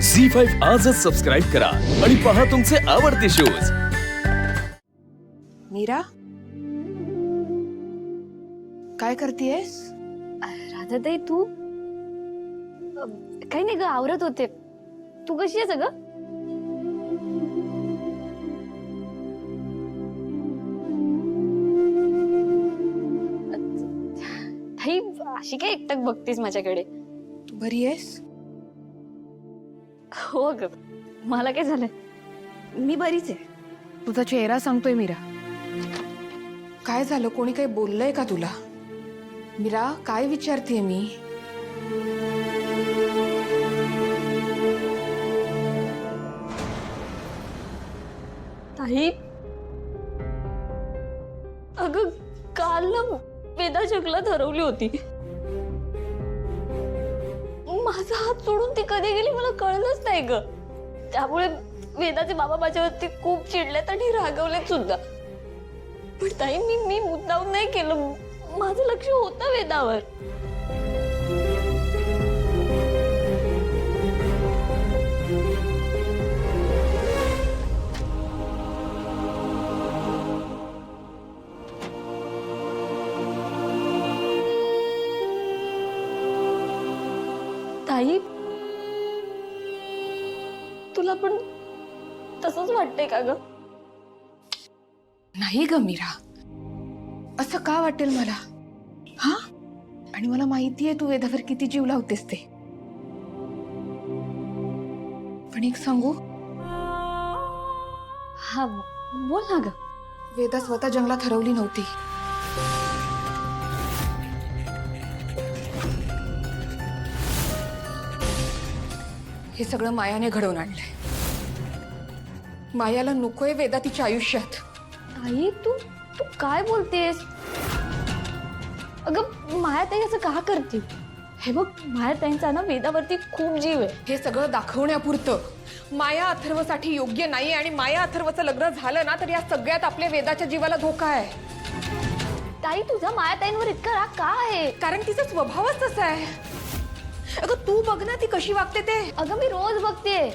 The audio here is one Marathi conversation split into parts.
झी5 आजच सबस्क्राईब करा आणि पहा तुमचे आवडते शोज। मीरा, काय करतेयस? राधाताई तू काही नाही ग, आवरत होते। तू कशी आहेस ग? ताई अशी काय एकटक बघतेस माझ्याकडे? तू बरी आहेस? हो ग, मला काय झालंय? मी बरीच आहे। तुझा चेहरा सांगतोय मीरा। काय झालं? कोणी काही बोललंय का तुला? मीरा, काय विचारतेय मी? ताई अगं, काल ना वेदा जगला ठरवली होती। माझा हात सोडून ती कधी गेली मला कळलंच नाही ग। त्यामुळे वेदाचे बाबा माझ्यावरती खूप चिडलेत आणि रागवलेत सुद्धा। पण ताई मी मुद्दाम नाही केलं, माझं लक्ष होतं वेदावर। ताई तुला पण तसंच वाटतंय का ग? नाही ग मीरा, असं का वाटेल मला? हा, आणि मला माहितीये तू वेदावर किती जीव लावतेस ते। पण एक सांगू? हा बोल ना ग। वेदा स्वतः जंगलात हरवली नव्हती। हे सगळं मायाने घडवून आणलंय। मायाला नकोय वेदा तिच्या आयुष्यात। ताई तू तू काय बोलतेस? अगं मायाताई असं का करते? हे बघ, मायाताईंचा ना वेदावरती खूप जीव आहे। हे सगळं दाखवण्यापुरतं। माया अथर्वसाठी योग्य नाही आणि माया अथर्वचं लग्न झालं ना तर या सगळ्यात आपल्या वेदाच्या जीवाला धोका आहे। ताई तुझा मायाताईंवर इतका राग का आहे? कारण तिचा स्वभावच तसा आहे। अगं तू बघ ना ती कशी वागते ते। अगं मी रोज बघतेय।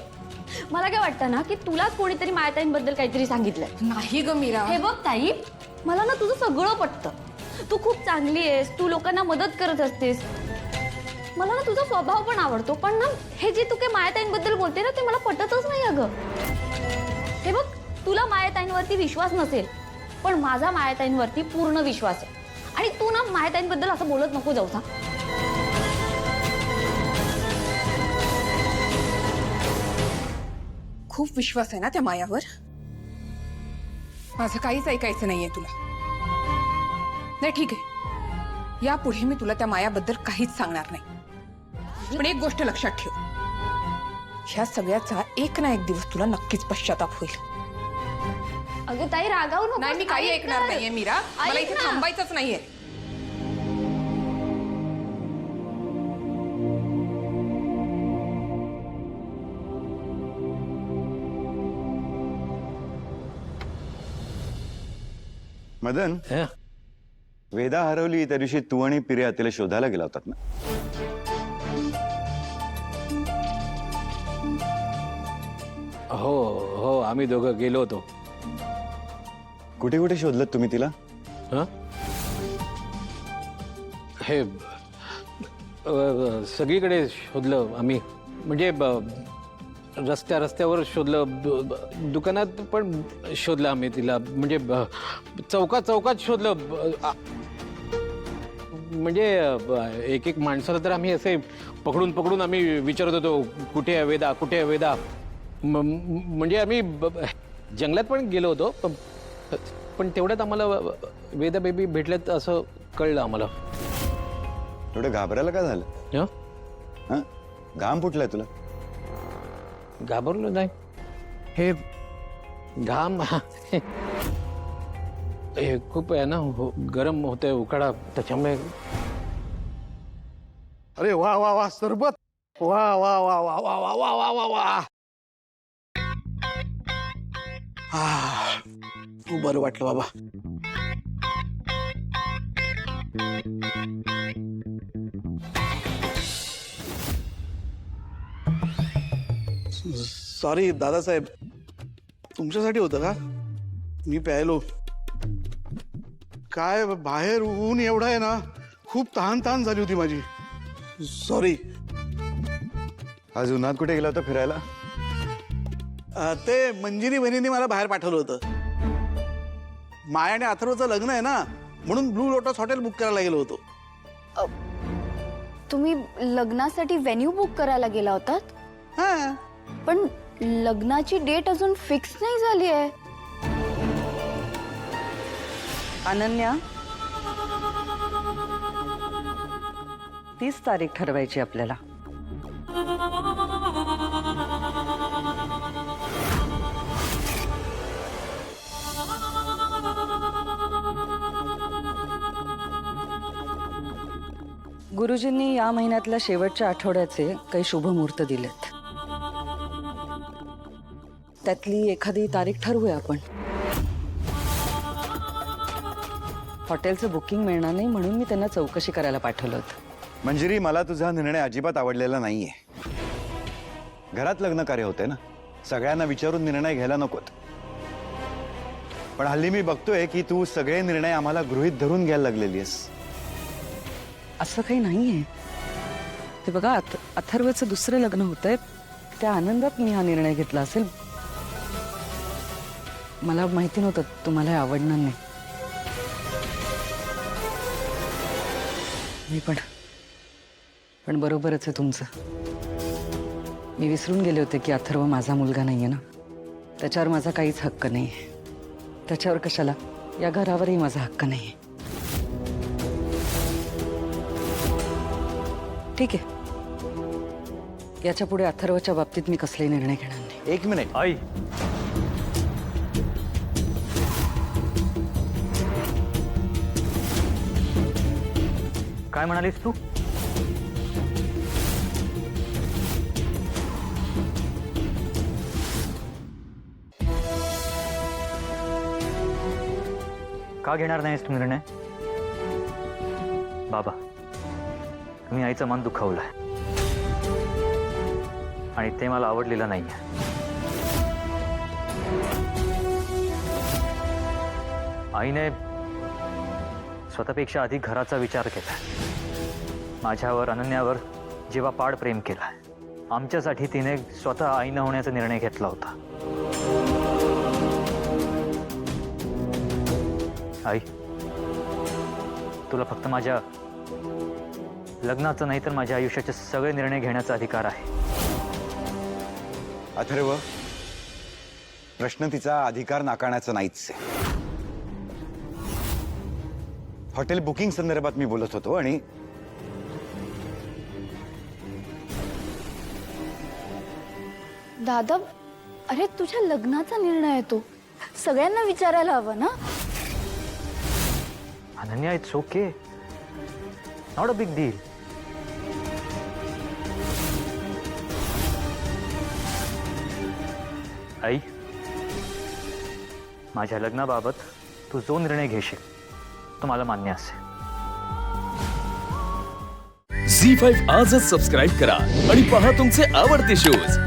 मला काय वाटतं ना की तुलाच कोणीतरी मायाताईंबद्दल काहीतरी सांगितलंय। नाही ग मीरा। हे बघ ताई, मला ना तुझं सगळं पटतं। तू खूप चांगली आहेस, तू लोकांना मदत करत असतेस। मला ना तुझा स्वभाव पण आवडतो, पण ना हे जे तू काही मायाताईंबद्दल बोलते ना ते मला पटतच नाही अगं। हे बघ, तुला मायाताईंवरती विश्वास नसेल, पण माझा मायाताईंवरती पूर्ण विश्वास आहे। आणि तू ना मायाताईंबद्दल असं बोलत नको जाऊस हा। खूप विश्वास आहे ना त्या मायावर? माझं काहीच ऐकायचं नाहीये तुला। नाही ठीक आहे, यापुढे मी तुला त्या मायाबद्दल काहीच सांगणार नाही। पण एक गोष्ट लक्षात ठेव, ह्या सगळ्याचा एक ना एक दिवस तुला नक्कीच पश्चाताप होईल। अगं ताई रागावू नको। नाही, मी काही ऐकणार नाहीये मीरा। मला इथे थांबायचंच नाहीये। मदन, वेदा हरवली त्या दिवशी तू आणि पिर्या तिला शोधायला गेला होतात ना? हो हो, आम्ही दोघं गेलो होतो। कुठे कुठे शोधलं तुम्ही तिला? हे सगळीकडे शोधलं आम्ही। म्हणजे रस्त्यावर शोधलं, दुकानात पण शोधलं आम्ही तिला। म्हणजे चौकात शोधलं। म्हणजे एक एक माणसाला तर आम्ही असे पकडून आम्ही विचारत होतो, कुठे आहे वेदा, कुठे आहे वेदा। म्हणजे आम्ही जंगलात पण गेलो होतो, पण तेवढ्यात आम्हाला वेदा बेबी भेटल्यात असं कळलं आम्हाला। एवढं घाबरायला काय झालं? हा, घाम फुटलाय तुला? घाबरलो नाही, हे घाम हे खूप आहे ना, गरम होते उकाडा, त्याच्यामुळे। अरे वा वा वा, सरबत! वा वा वा वा वा वा वा वा वा वा। बरं वाटलं बाबा। सॉरी दादासाहेब, तुमच्यासाठी होतं का? मी प्यायलो. काय बाहेर ऊन एवढा आहे ना, खूप तहान झाली होती माझी. सॉरी. आज उन्हात कुठे गेला होता फिरायला? ते मंजिरी बहिणीने मला बाहेर पाठवलं होतं. माया आणि अथर्वचं लग्न आहे ना, म्हणून ब्लू लोटस हॉटेल बुक करायला गेलो होतो. तुम्ही लग्नासाठी व्हेन्यू बुक करायला गेला होतात? हा, पण लग्नाची डेट अजून फिक्स नाही झाली आहे. अनन्या, 30 तारीख ठरवायची आपल्याला. गुरुजींनी या महिन्यातल्या शेवटच्या आठवड्याचे काही शुभ मुहूर्त दिलेत. त्यातली एखादी तारीख ठरवूया आपण. हॉटेलचं बुकिंग मिळणार नाही म्हणून मी त्यांना चौकशी करायला पाठवलं होतं. मंजिरी, मला तुझा निर्णय अजिबात आवडलेला नाहीये. घरात लग्न कार्य होते ना, सगळ्यांना विचारून निर्णय घ्यायला नकोत. पण हल्ली मी बघतोय की तू सगळे निर्णय आम्हाला गृहीत धरून घ्यायला लागलेली आहेस. असं काही नाहीये. ते बघा, अथर्वचं दुसरं लग्न होतंय, त्या आनंदात मी हा निर्णय घेतला असेल. मला माहिती नव्हतं तुम्हाला हे आवडणार नाही. मी पण बरोबरच आहे तुमचं. मी विसरून गेले होते की अथर्व माझा मुलगा नाहीये ना. त्याच्यावर माझा काहीच हक्क नाहीये. त्याच्यावर कशाला, या घरावरही माझा हक्क नाहीये. ठीक आहे, याच्या पुढे अथर्वच्या बाबतीत मी कसलाही निर्णय घेणार नाही. एक मिनिट. आई, काय म्हणालीस तू? का घेणार नाहीस तू निर्णय? बाबा, तुम्ही आईचं मन दुखावलंय आणि ते मला आवडलेलं नाहीये. आईने स्वतःपेक्षा अधिक घराचा विचार केला. माझ्यावर, अनन्यावर जीवापाड प्रेम केला. आमच्यासाठी तिने स्वतः आई न होण्याचा निर्णय घेतला होता. आई, तुला फक्त माझ्या लग्नाचा नाही तर माझ्या आयुष्याचे सगळे निर्णय घेण्याचा अधिकार आहे. अथर्व, प्रश्न तिचा अधिकार नाकारण्याचा नाहीच आहे. हॉटेल बुकिंग संदर्भात मी बोलत होतो आणि दादा, अरे तुझ्या लग्नाचा निर्णय आहे तो. सगळ्यांना विचारायला हवं ना. Ananya, it's okay, not a big deal. आई, माझ्या लग्नाबाबत तू जो निर्णय घेशील तो मला मान्य असेल. झी 5 आजच सबस्क्राईब करा आणि पहा तुमचे आवडते शोज